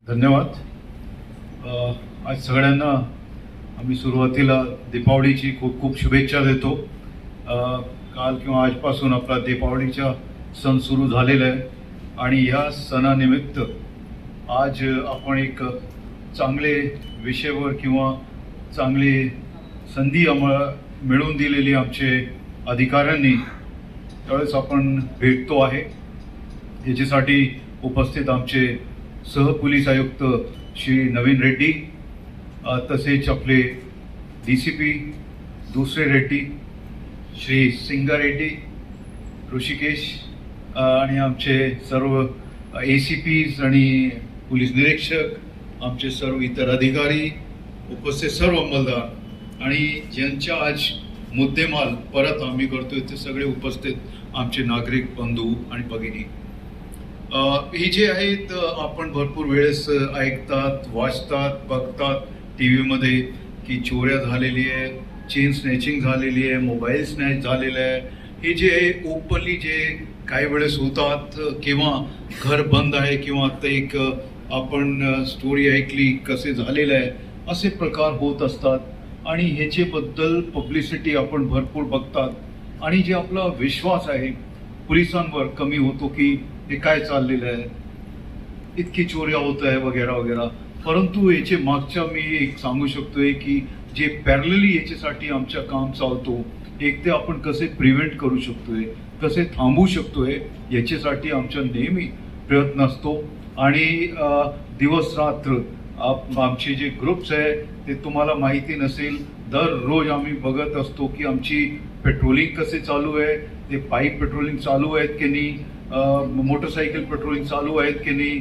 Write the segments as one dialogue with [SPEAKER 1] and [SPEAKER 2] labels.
[SPEAKER 1] धन्यवाद. आज सगळ्यांना आम्ही सुरुवातीला दीपावलीची खूप खूप शुभेच्छा देतो. काल किंवा आजपासून आपला दीपावलीचा सण सुरू झालेला आहे आणि या सणानिमित्त आज आपण एक चांगले विषयावर किंवा चांगली संधी आम्हाला मिळवून दिलेली आमचे अधिकाऱ्यांनी त्यावेळेस आपण भेटतो आहे. याच्यासाठी उपस्थित आमचे सहपोलीस आयुक्त श्री नवीन रेड्डी, तसेच आपले DCP दुसरे रेड्डी श्री सिंगा रेड्डी ऋषिकेश, आणि आमचे सर्व ACPs आणि पोलीस निरीक्षक, आमचे सर्व इतर अधिकारी, उपस्थित सर्व अंमलदार आणि ज्यांच्या आज मुद्देमाल परत आम्ही करतोय ते सगळे उपस्थित आमचे नागरिक बंधू आणि भगिनी. हे जे आहेत आपण भरपूर वेळेस ऐकतात, वाचतात, बघतात TV मध्ये की चोऱ्या झालेली आहे, चेन स्नॅचिंग झालेली आहे, मोबाईल स्नॅच झालेला आहे. हे जे आहे ओपनली जे काही वेळेस होतात किंवा घर बंद आहे किंवा आता एक आपण स्टोरी ऐकली कसे झालेलं आहे, असे प्रकार होत असतात आणि ह्याच्याबद्दल पब्लिसिटी आपण भरपूर बघतात आणि जे आपला विश्वास आहे पोलिसांवर कमी होतो की हे काय चाललेलं आहे, इतकी चोऱ्या होत आहे वगैरे वगैरे. परंतु याचे मागच्या मी एक सांगू शकतोय की जे पॅरलली याच्यासाठी आमचं काम चालतो, एक ते आपण कसे प्रिव्हेंट करू शकतोय, कसे थांबवू शकतोय, याच्यासाठी आमचा नेहमी प्रयत्न असतो. आणि दिवस रात्र आमचे जे ग्रुप्स आहे ते तुम्हाला माहिती नसेल, दररोज आम्ही बघत असतो की आमची पेट्रोलिंग कसे चालू आहे, ते पाईप पेट्रोलिंग चालू आहेत की नाही, मोटरसायकल पेट्रोलिंग चालू आहेत की नाही,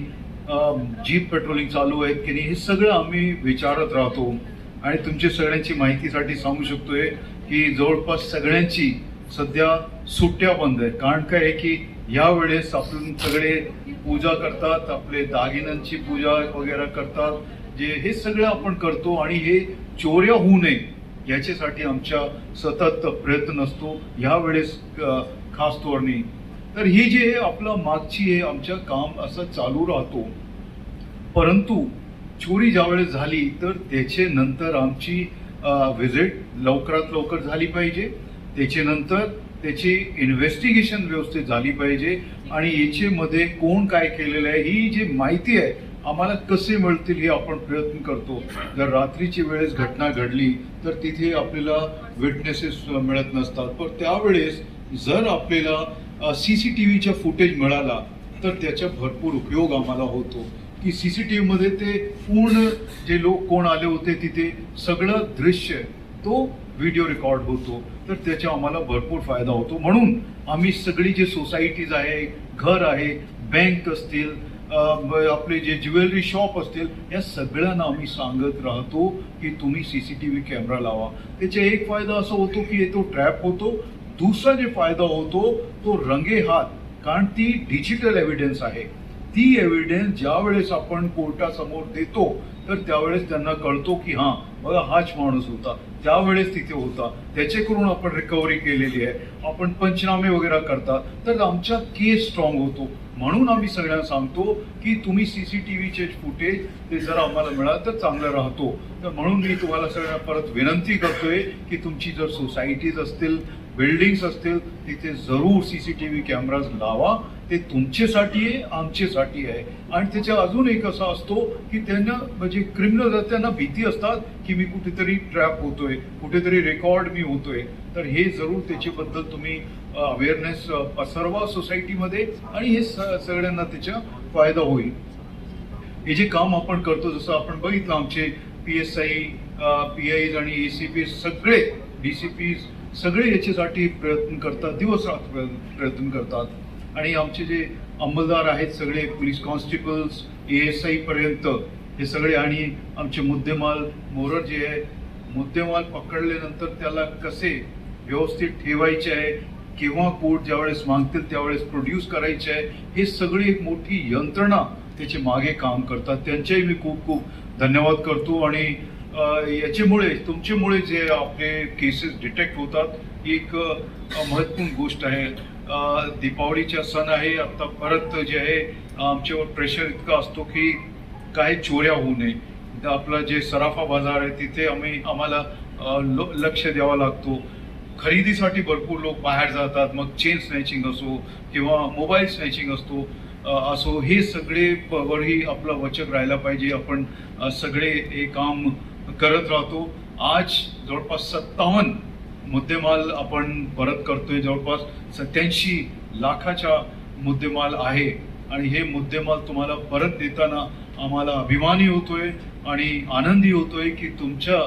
[SPEAKER 1] जीप पेट्रोलिंग चालू आहेत की नाही, हे सगळं आम्ही विचारत राहतो. आणि तुमच्या सगळ्यांची माहितीसाठी सांगू शकतोय की जवळपास सगळ्यांची सध्या सुट्ट्या बंद आहे. कारण काय आहे की या वेळेस आपण सगळे पूजा करतात, आपले दागिन्यांची पूजा वगैरे करतात, जे हे सगळं आपण करतो आणि हे चोऱ्या होऊ नये याच्यासाठी आमच्या सतत प्रयत्न असतो ह्या वेळेस खास तौरनी. तर ही जे आपलं मागची आहे आमचं काम असं चालू राहतो. परंतु चोरी ज्यावेळेस झाली तर त्याचे नंतर आमची व्हिजिट लवकरात लवकर झाली पाहिजे, त्याच्यानंतर त्याची इन्व्हेस्टिगेशन व्यवस्थित झाली पाहिजे आणि याच्यामध्ये कोण काय केलेलं आहे ही जी माहिती आहे आम्हाला कसे मिळतील हे आपण प्रयत्न करतो. जर रात्रीची वेळेस घटना घडली तर तिथे आपल्याला विटनेसेस मिळत नसतात, पण त्यावेळेस जर आपल्याला CCTVचा फुटेज मिळाला तर त्याचा भरपूर उपयोग आम्हाला होतो की CCTV मध्ये ते पूर्ण जे लोक कोण आले होते तिथे सगळं दृश्य तो व्हिडिओ रेकॉर्ड होतो, तर त्याचा आम्हाला भरपूर फायदा होतो. म्हणून आम्ही सगळी जे सोसायटीज आहे, घर आहे, बँक असतील, आपले जे ज्वेलरी शॉप असतील, या सगळ्यांना आम्ही सांगत राहतो की तुम्ही CCTV कॅमेरा लावा. त्याचा एक फायदा असा होतो की तो ट्रॅप होतो. दुसरा जे फायदा होतो तो रंगे हात, कारण ती डिजिटल एव्हिडन्स आहे. ती एव्हिडन्स ज्या वेळेस आपण कोर्टासमोर देतो तर त्यावेळेस त्यांना कळतो की हां बघा हाच माणूस होता, त्यावेळेस तिथे होता, त्याच्याकडून आपण रिकव्हरी केलेली आहे, आपण पंचनामे वगैरे करतात, तर आमचा केस स्ट्रॉंग होतो. म्हणून आम्ही सगळ्यांना सांगतो की तुम्ही CCTVचे फुटेज ते जर आम्हाला मिळालं तर चांगलं राहतो. तर म्हणून मी तुम्हाला सगळ्यांना परत विनंती करतोय की तुमची जर सोसायटीज असतील, बिल्डिंग्स असतील, तिथे जरूर CCTV कॅमेराज लावा. ते तुमच्यासाठी आहे, आमच्यासाठी आहे. आणि त्याच्या अजून एक असा असतो की त्यांना म्हणजे क्रिमिनल त्यांना भीती असतात की मी कुठेतरी ट्रॅप होतोय, कुठेतरी रेकॉर्ड मी होतोय. तर हे जरूर त्याच्याबद्दल तुम्ही अवेअरनेस पसरवा सोसायटीमध्ये आणि हे सगळ्यांना त्याचा फायदा होईल. हे जे काम आपण करतो जसं आपण बघितलं आमचे PSI, PIs आणि ACPs सगळे DCPs सगळे याच्यासाठी प्रयत्न करतात, दिवस रात्र प्रयत्न करतात. आणि आमचे जे अंमलदार आहेत सगळे पोलीस कॉन्स्टेबल्स ASI पर्यंत हे सगळे, आणि आमचे मुद्देमाल मोरर जे आहे, मुद्देमाल पकडल्यानंतर त्याला कसे व्यवस्थित ठेवायचे आहे, केव्हा कोर्ट ज्यावेळेस मागतील त्यावेळेस प्रोड्यूस करायचे आहे, हे सगळी एक मोठी यंत्रणा त्याचे मागे काम करतात. त्यांचेही मी खूप खूप धन्यवाद करतो. आणि याच्यामुळे तुमच्यामुळे जे आपले केसेस डिटेक्ट होतात ही एक महत्त्वपूर्ण गोष्ट आहे. दीपावलीचा सण आहे, आता परत जे आहे आमच्यावर प्रेशर इतका असतो की काय चोऱ्या होऊ नये. इथं आपलं जे सराफा बाजार आहे तिथे आम्हाला लक्ष द्यावं लागतो. खरेदीसाठी भरपूर लोक बाहेर जातात, मग चेन स्नॅचिंग असो किंवा मोबाईल स्नॅचिंग असो, हे सगळे वरही आपलं वचक राहायला पाहिजे. आपण सगळे हे काम करत राहतो. आज जवळपास 57 मुद्देमाल आपण परत करतोय. जवळपास 87 लाखाचा मुद्देमाल आहे आणि हे मुद्देमाल तुम्हाला परत देताना आम्हाला अभिमानी होतोय आणि आनंदी होतोय की तुमच्या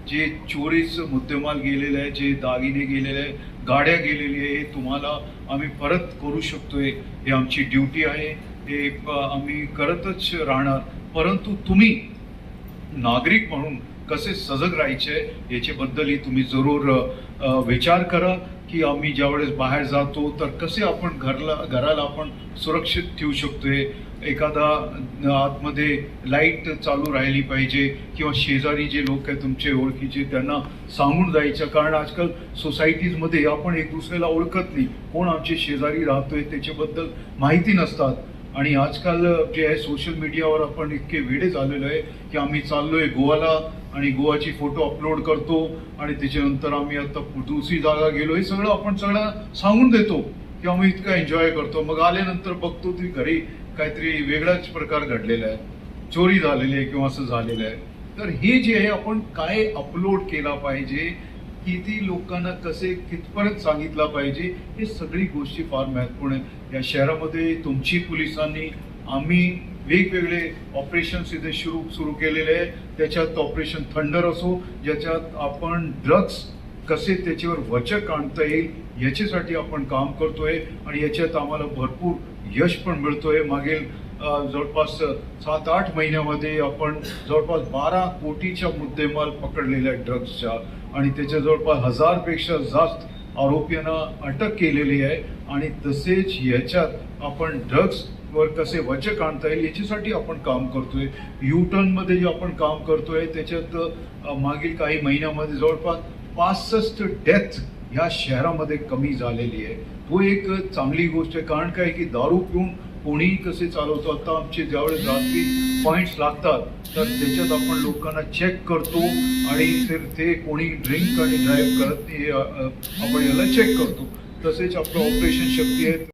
[SPEAKER 1] जे चोरीचं मुद्देमाल गेलेलं आहे, जे दागिने गेलेले आहे, गाड्या गेलेली आहे, हे तुम्हाला आम्ही परत करू शकतोय. हे आमची ड्युटी आहे, हे आम्ही करतच राहणार. परंतु तुम्ही नागरिक म्हणून कसे सजग राहायचे याच्याबद्दलही तुम्ही जरूर विचार करा की आम्ही ज्यावेळेस बाहेर जातो तर कसे आपण घराला आपण सुरक्षित ठेवू शकतोय. एखादा आतमध्ये लाईट चालू राहिली पाहिजे किंवा शेजारी जे लोक आहेत तुमचे ओळखीचे त्यांना सांगून जायचं. कारण आजकाल सोसायटीजमध्ये आपण एक दुसऱ्याला ओळखत नाही, कोण आमचे शेजारी राहतोय त्याच्याबद्दल माहिती नसतात. आणि आजकाल जे आहे सोशल मीडियावर आपण इतके वेडे झालेलो आहे की आम्ही चाललोय गोवाला आणि गोवाची फोटो अपलोड करतो आणि त्याच्यानंतर आम्ही आता दुसरी जागा गेलो, हे सगळं आपण सांगून देतो की आम्ही इतकं एन्जॉय करतो. मग आल्यानंतर बघतो ती घरी काहीतरी वेगळाच प्रकार घडलेला आहे, चोरी झालेली आहे किंवा असं झालेलं आहे. तर हे जे आहे आपण काय अपलोड केला पाहिजे, किती लोकांना कसे कितपर्यंत सांगितलं पाहिजे, हे सगळी गोष्टी फार महत्त्वपूर्ण आहे. या शहरामध्ये तुमची पोलिसांनी आम्ही वेगवेगळे ऑपरेशन्स इथे सुरू केलेले आहे. त्याच्यात ऑपरेशन थंडर असो, ज्याच्यात आपण ड्रग्स कसे त्याच्यावर वचक आणता येईल याच्यासाठी आपण काम करतोय आणि याच्यात आम्हाला भरपूर यश पण मिळतोय. मागील जवळपास 7-8 महिन्यामध्ये आपण जवळपास 12 कोटीच्या मुद्देमाल पकडलेल्या ड्रग्सच्या आणि त्याच्या जवळपास 1000पेक्षा जास्त आरोपींना अटक केलेली आहे. आणि तसेच याच्यात आपण ड्रग्सवर कसे वचक आणता येईल याच्यासाठी आपण काम करतोय. यूटर्नमध्ये जे आपण काम करतोय त्याच्यात मागील काही महिन्यामध्ये जवळपास 65 डेथ ह्या शहरामध्ये कमी झालेली आहे. तो एक चांगली गोष्ट आहे. कारण काय की दारू पिऊन कोणीही कसे चालवतो. आता आमचे ज्यावेळेस रात्री पॉईंट्स लागतात तर त्याच्यात आपण लोकांना चेक करतो आणि ते कोणी ड्रिंक आणि ड्राईव्ह करत नाही आपण याला चेक करतो. तसेच आपलं ऑपरेशन शक्ती आहे.